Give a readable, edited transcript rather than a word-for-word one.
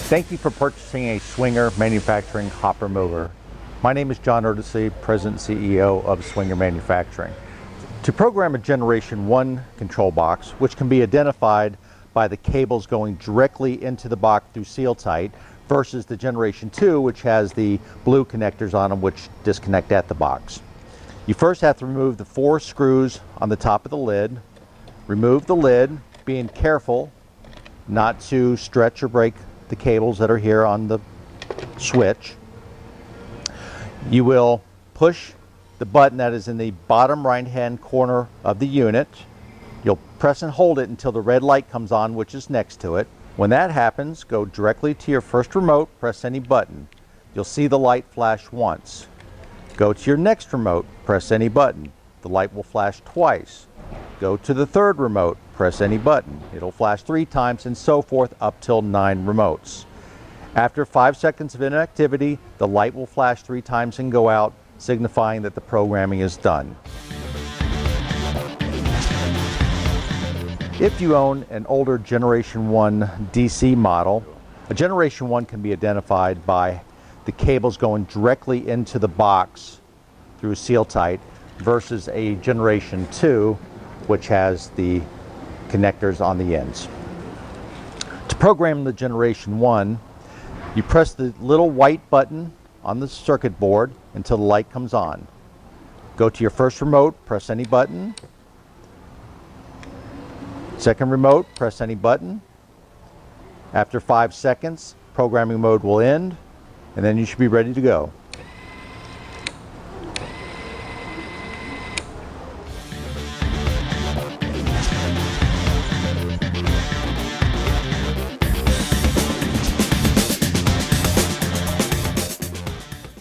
Thank you for purchasing a Swinger Manufacturing hopper mower. My name is John Erdesy, President and CEO of Swinger Manufacturing. To program a Generation 1 control box, which can be identified by the cables going directly into the box through seal tight, versus the Generation 2, which has the blue connectors on them which disconnect at the box. You first have to remove the 4 screws on the top of the lid. Remove the lid, being careful not to stretch or break the cables that are here on the switch. You will push the button that is in the bottom right hand corner of the unit. You'll press and hold it until the red light comes on, which is next to it. When that happens, go directly to your first remote, press any button. You'll see the light flash once. Go to your next remote, press any button. The light will flash twice. Go to the third remote, press any button. It'll flash 3 times and so forth up till 9 remotes. After 5 seconds of inactivity, the light will flash 3 times and go out, signifying that the programming is done. If you own an older Generation 1 DC model, a Generation 1 can be identified by the cables going directly into the box through seal tight versus a Generation 2 which has the connectors on the ends. To program the Generation 1, you press the little white button on the circuit board until the light comes on. Go to your first remote, press any button. Second remote, press any button. After 5 seconds, programming mode will end, and then you should be ready to go.